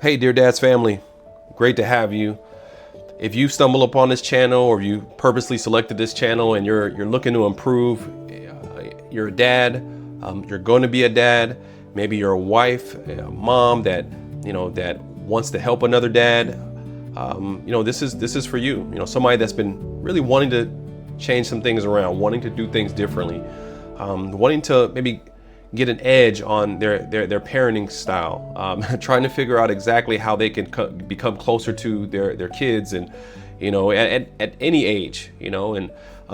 Hey, Dear Dad's family, great to have you. If you stumble upon this channel or you purposely selected this channel and you're looking to improve, you're a dad, you're going to be a dad, maybe you're a wife, a mom that that wants to help another dad. This is for you. Somebody that's been really wanting to change some things around, wanting to do things differently, wanting to maybe get an edge on their parenting style, trying to figure out exactly how they can become closer to their kids, and at any age, and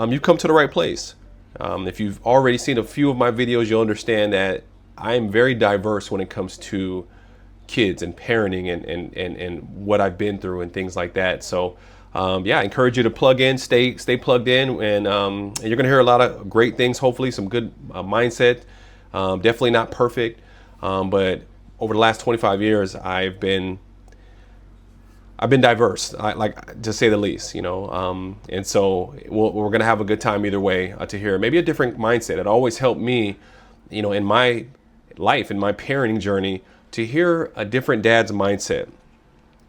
you've come to the right place. If you've already seen a few of my videos, you'll understand that I am very diverse when it comes to kids and parenting and what I've been through and things like that. So I encourage you to plug in, stay plugged in, and you're gonna hear a lot of great things, hopefully some good mindset. Definitely not perfect, but over the last 25 years, I've been diverse, like to say the least, and so we're gonna have a good time either way, to hear maybe a different mindset. It always helped me, in my life, in my parenting journey, to hear a different dad's mindset,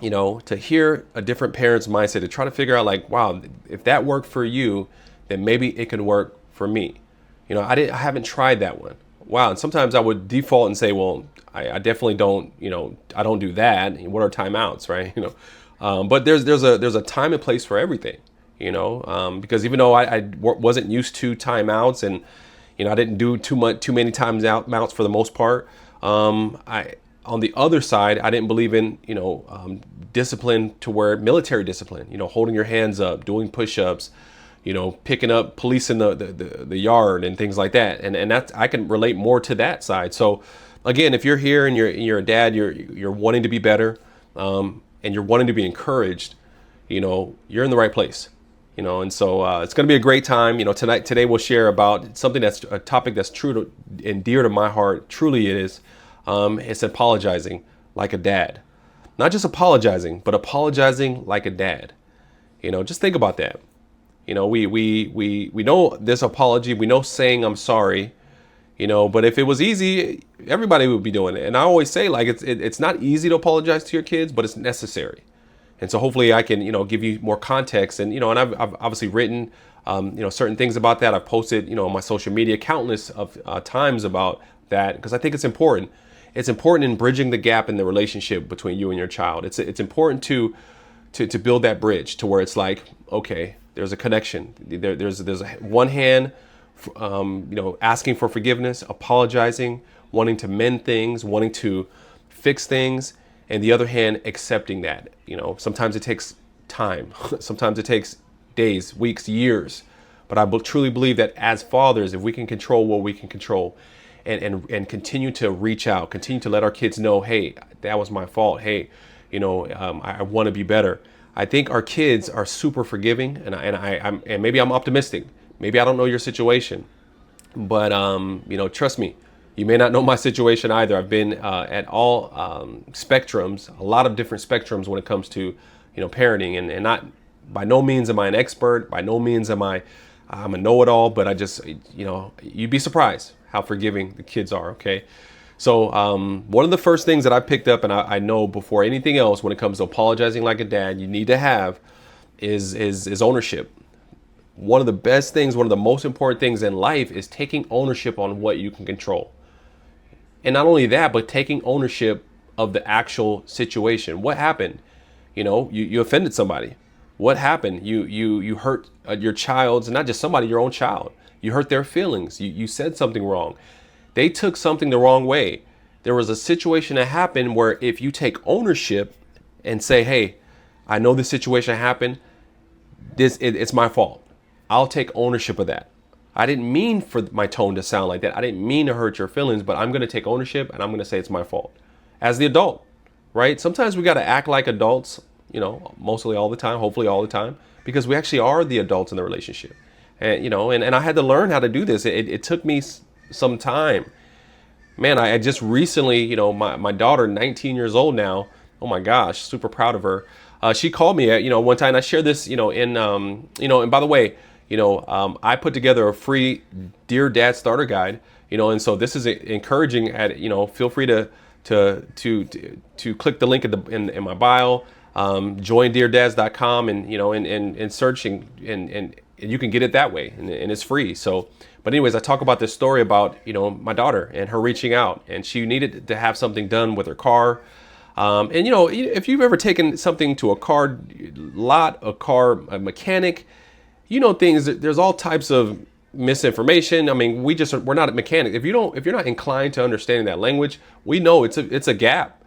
to hear a different parent's mindset, to try to figure out like, wow, if that worked for you, then maybe it can work for me. I haven't tried that one. Wow. And sometimes I would default and say, well, I definitely don't, I don't do that. What are timeouts, right? But there's a time and place for everything, because even though I wasn't used to timeouts, and, I didn't do too many timeouts for the most part. On the other side, I didn't believe in, discipline to where military discipline, holding your hands up, doing push-ups, picking up police in the yard and things like that. And that's, I can relate more to that side. So again, if you're here and you're a dad, you're wanting to be better, and you're wanting to be encouraged, you're in the right place, and so it's going to be a great time. Today we'll share about something that's a topic that's true to and dear to my heart. Truly it is. It's apologizing like a dad. Not just apologizing, but apologizing like a dad. Just think about that. We know this apology, we know saying I'm sorry, but if it was easy, everybody would be doing it. And I always say, like, it's not easy to apologize to your kids, but it's necessary. And so hopefully I can, give you more context, and, and I've obviously written, certain things about that. I've posted, on my social media countless of times about that, because I think it's important. It's important in bridging the gap in the relationship between you and your child. It's important to build that bridge to where it's like, okay, there's a connection. There's one hand, asking for forgiveness, apologizing, wanting to mend things, wanting to fix things, and the other hand, accepting that. Sometimes it takes time. Sometimes it takes days, weeks, years. But I truly believe that as fathers, if we can control what we can control, and continue to reach out, continue to let our kids know, hey, that was my fault. Hey, I want to be better. I think our kids are super forgiving, and maybe I'm optimistic. Maybe I don't know your situation, but trust me, you may not know my situation either. I've been at all spectrums, a lot of different spectrums when it comes to parenting, and not, by no means am I an expert. By no means I'm a know-it-all, but I just you'd be surprised how forgiving the kids are. Okay. So one of the first things that I picked up, and I know before anything else, when it comes to apologizing like a dad, you need to have is ownership. One of the best things, one of the most important things in life is taking ownership on what you can control. And not only that, but taking ownership of the actual situation. What happened? You offended somebody. What happened? You hurt your child's, not just somebody, your own child. You hurt their feelings. You said something wrong. They took something the wrong way. There was a situation that happened where if you take ownership and say, hey, I know this situation happened. It's my fault. I'll take ownership of that. I didn't mean for my tone to sound like that. I didn't mean to hurt your feelings, but I'm going to take ownership and I'm going to say it's my fault. As the adult, right? Sometimes we got to act like adults, mostly all the time, hopefully all the time, because we actually are the adults in the relationship. And, and I had to learn how to do this. It took me some time. Man, I just recently, my daughter, 19 years old now. Oh my gosh, super proud of her. She called me, one time. And I shared this, and by the way, I put together a free Dear Dad starter guide, and so this is encouraging. Feel free to to click the link in my bio, joindeardads.com, and and searching, and you can get it that way, and it's free. So, but anyways, I talk about this story about my daughter and her reaching out, and she needed to have something done with her car. And if you've ever taken something to a car lot, a mechanic, things. There's all types of misinformation. I mean, we're not mechanics. If you're not inclined to understanding that language, we know it's a gap.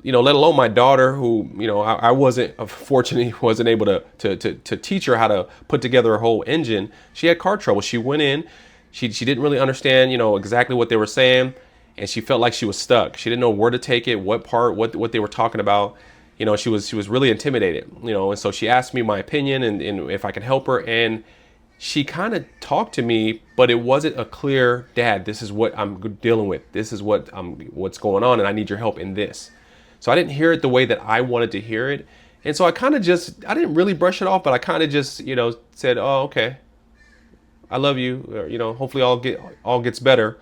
Let alone my daughter, who I wasn't, unfortunately, wasn't able to teach her how to put together a whole engine. She had car trouble. She went in, she didn't really understand exactly what they were saying, and she felt like she was stuck. She didn't know where to take it, what part, what they were talking about. She was really intimidated. And so she asked me my opinion and if I could help her, and she kind of talked to me, but it wasn't a clear, Dad, this is what I'm dealing with. This is what's going on, and I need your help in this. So I didn't hear it the way that I wanted to hear it. And so I didn't really brush it off, but I kind of just, said, oh, okay, I love you. Or, hopefully all gets better.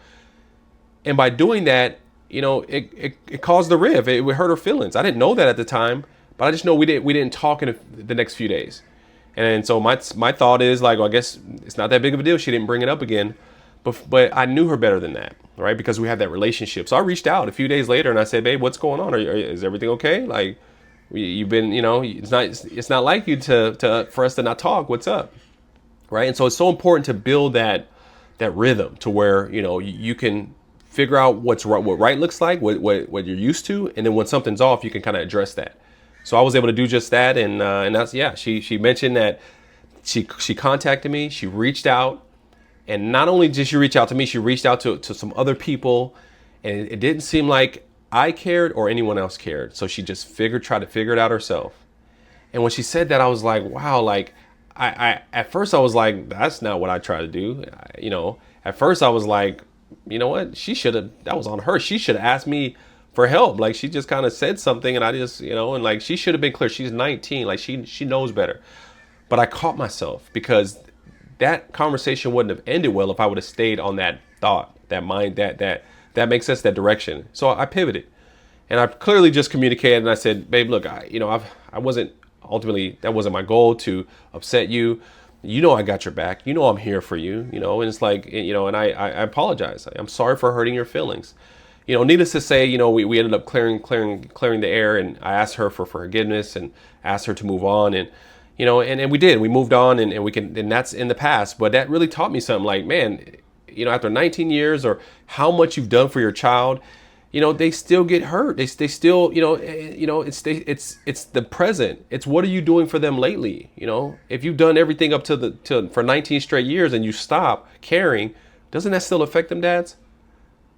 And by doing that, it caused the rift. It hurt her feelings. I didn't know that at the time, but I just know we didn't talk in the next few days. And so my thought is like, well, I guess it's not that big of a deal. She didn't bring it up again. But I knew her better than that, right? Because we had that relationship. So I reached out a few days later and I said, babe, what's going on? Is everything okay? Like, you've been, it's not like you for us to not talk. What's up? Right? And so it's so important to build that rhythm to where, you can figure out what right looks like, what you're used to. And then when something's off, you can kind of address that. So I was able to do just that. And that's, yeah, she mentioned that she contacted me, she reached out. And not only did she reach out to me, she reached out to some other people, and it didn't seem like I cared or anyone else cared. So she just tried to figure it out herself. And when she said that, I was like, wow, like I at first I was like, that's not what I try to do. At first I was like, you know what? That was on her. She should have asked me for help. Like, she just kind of said something and I just, and like, she should have been clear. She's 19. Like, she knows better. But I caught myself because that conversation wouldn't have ended well if I would have stayed on that thought, that mind, that makes sense, that direction. So I pivoted, and I clearly just communicated, and I said, babe, look, I wasn't ultimately, that wasn't my goal to upset you. I got your back. I'm here for you. And it's like, and I apologize. I'm sorry for hurting your feelings. Needless to say, we ended up clearing the air, and I asked her for forgiveness and asked her to move on, and we did. We moved on, and that's in the past. But that really taught me something. Like, man, after 19 years or how much you've done for your child, they still get hurt. They still, it's the present. It's what are you doing for them lately? If you've done everything up for 19 straight years and you stop caring, doesn't that still affect them, dads?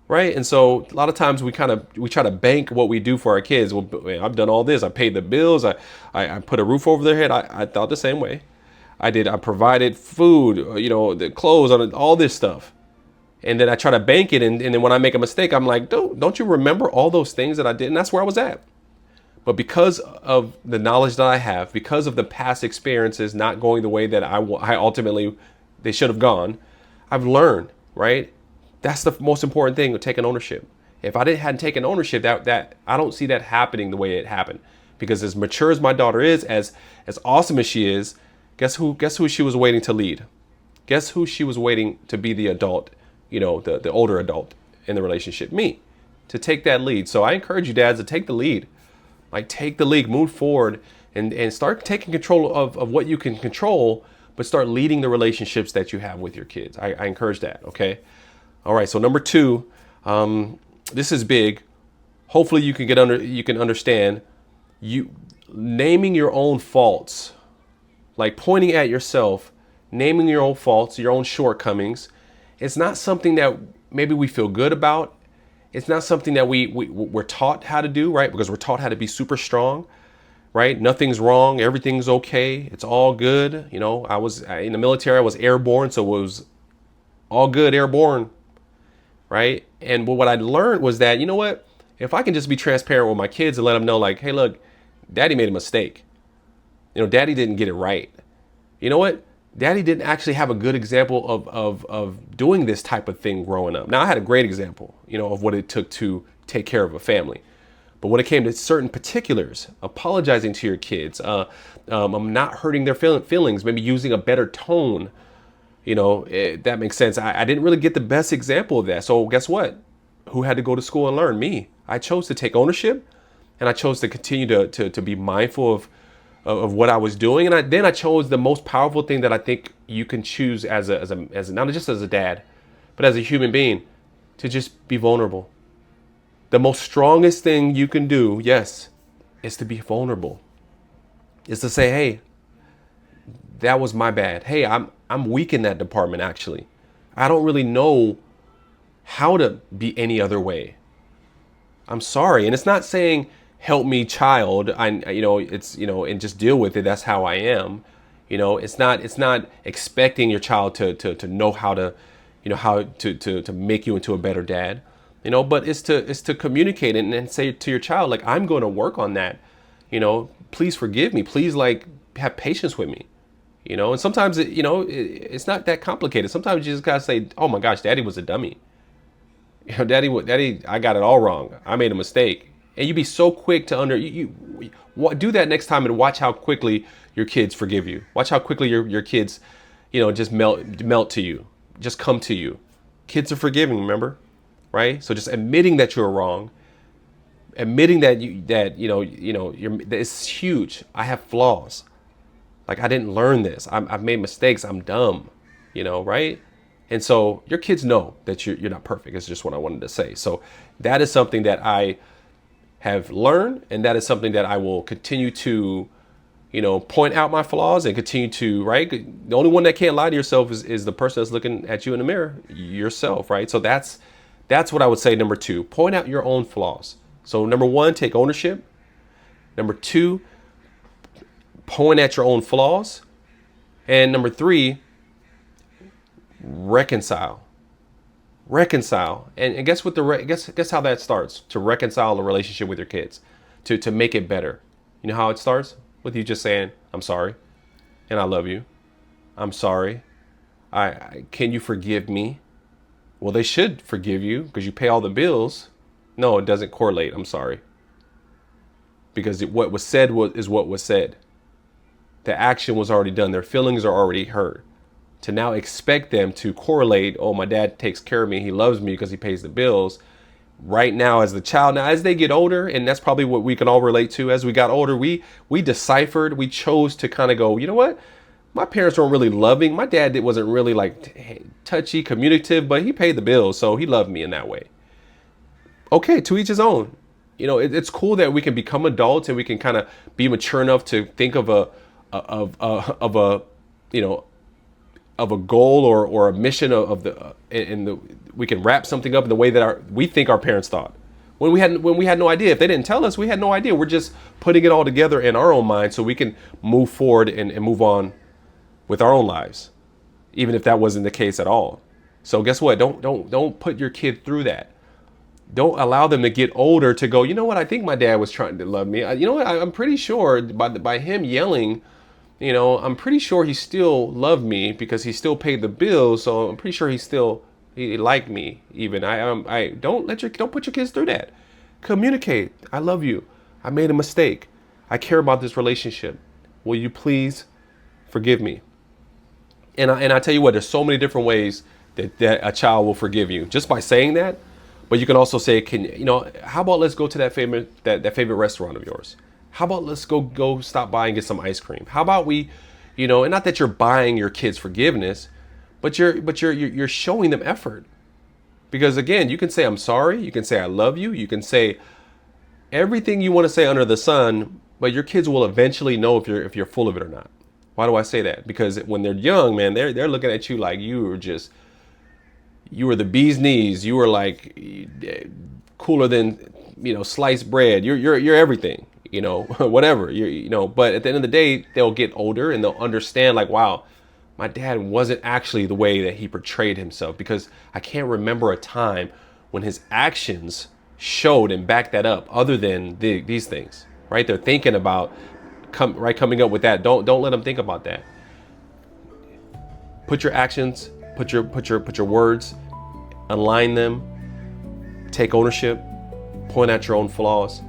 Right. And so a lot of times we try to bank what we do for our kids. Well, man, I've done all this. I paid the bills. I put a roof over their head. I thought the same way. I did. I provided food, the clothes, on all this stuff. And then I try to bank it. And then when I make a mistake, I'm like, don't you remember all those things that I did? And that's where I was at. But because of the knowledge that I have, because of the past experiences not going the way that I ultimately they should have gone, I've learned, right? That's the most important thing with taking ownership. If I hadn't taken ownership, that I don't see that happening the way it happened. Because as mature as my daughter is, as awesome as she is, guess who she was waiting to lead? Guess who she was waiting to be the adult, the older adult in the relationship? Me, to take that lead. So I encourage you, dads, to take the lead. Like, take the lead, move forward, and start taking control of what you can control, but start leading the relationships that you have with your kids. I encourage that, okay? All right, so number 2, this is big. Hopefully you can understand. You naming your own faults, like pointing at yourself, naming your own faults, your own shortcomings. It's not something that maybe we feel good about. It's not something that we're taught how to do, right? Because we're taught how to be super strong, right? Nothing's wrong. Everything's okay. It's all good. I was in the military. I was airborne, so it was all good airborne. Right. And what I learned was that, if I can just be transparent with my kids and let them know, like, hey, look, daddy made a mistake. Daddy didn't get it right. You know what? Daddy didn't actually have a good example of doing this type of thing growing up. Now, I had a great example, of what it took to take care of a family. But when it came to certain particulars, apologizing to your kids, not hurting their feelings, maybe using a better tone, that makes sense. I didn't really get the best example of that. So guess what? Who had to go to school and learn? Me. I chose to take ownership, and I chose to continue to be mindful of what I was doing. And then I chose the most powerful thing that I think you can choose as a not just as a dad, but as a human being, to just be vulnerable. The most strongest thing you can do, yes, is to be vulnerable. Is to say, hey, that was my bad. Hey, I'm weak in that department, actually. I don't really know how to be any other way. I'm sorry. And it's not saying, help me, child. And just deal with it. That's how I am. It's not expecting your child to know how to, how to make you into a better dad. But it's to communicate and say to your child, like, I'm going to work on that. Please forgive me. Please, have patience with me. And sometimes it's not that complicated. Sometimes you just gotta say, oh my gosh, daddy was a dummy. Daddy, I got it all wrong. I made a mistake. And you be so quick to do that next time, and watch how quickly your kids forgive you. Watch how quickly your kids, just melt to you, just come to you. Kids are forgiving, remember? Right? So just admitting that you're wrong, admitting that it's huge. I have flaws. Like, I didn't learn this. I've made mistakes. I'm dumb, right? And so your kids know that you're not perfect. It's just what I wanted to say. So that is something that I have learned, and that is something that I will continue to, point out my flaws and continue to, right? The only one that can't lie to yourself is the person that's looking at you in the mirror, yourself, right? So that's what I would say. Number 2, point out your own flaws. So number 1, take ownership. Number 2, point at your own flaws. And number 3, reconcile. And guess what? Guess how that starts to reconcile a relationship with your kids, to make it better. You know how it starts? With you just saying, I'm sorry, and I love you. I'm sorry. Can you forgive me? Well, they should forgive you because you pay all the bills. No, it doesn't correlate. I'm sorry. Because what was said is what was said. The action was already done. Their feelings are already hurt. To now expect them to correlate, oh, my dad takes care of me, he loves me because he pays the bills. Right now, as the child, now as they get older, and that's probably what we can all relate to, as we got older, we deciphered, we chose to kind of go, you know what? My parents weren't really loving. My dad wasn't really touchy, communicative, but he paid the bills, so he loved me in that way. Okay, to each his own. It's cool that we can become adults and we can kind of be mature enough to think of a goal or a mission we can wrap something up in the way that we think our parents thought. When we had no idea. If they didn't tell us, we had no idea. We're just putting it all together in our own mind so we can move forward and move on with our own lives, even if that wasn't the case at all. So guess what? Don't put your kid through that. Don't allow them to get older to go, you know what? I think my dad was trying to love me. You know what? I'm pretty sure by him yelling, I'm pretty sure he still loved me because he still paid the bills. So I'm pretty sure he liked me even. Don't put your kids through that. Communicate. I love you. I made a mistake. I care about this relationship. Will you please forgive me? And I tell you what, there's so many different ways that a child will forgive you just by saying that. But you can also say, how about let's go to that favorite restaurant of yours? How about let's go stop by and get some ice cream? How about we, and not that you're buying your kids forgiveness, but you're showing them effort. Because again, you can say, I'm sorry. You can say, I love you. You can say everything you want to say under the sun, but your kids will eventually know if you're full of it or not. Why do I say that? Because when they're young, man, they're looking at you like you were the bee's knees. You were like cooler than, sliced bread. You're everything, whatever, but at the end of the day, they'll get older and they'll understand like, wow, my dad wasn't actually the way that he portrayed himself, because I can't remember a time when his actions showed and backed that up other than these things, right? They're thinking about coming up with that. Don't let them think about that. Put your actions, put your words, align them, take ownership, point at your own flaws,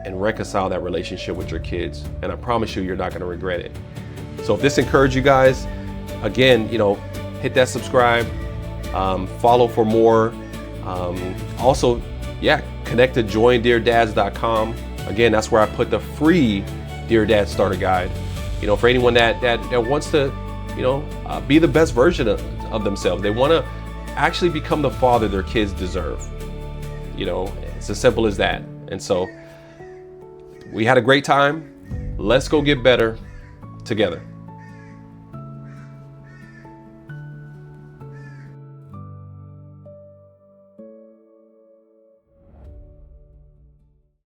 and reconcile that relationship with your kids. And I promise you, you're not going to regret it. So if this encouraged you guys, again, hit that subscribe, follow for more. Also, connect to joindeardads.com. Again, that's where I put the free Dear Dad Starter Guide. For anyone that wants to, be the best version of themselves. They want to actually become the father their kids deserve. It's as simple as that. And so we had a great time. Let's go get better together.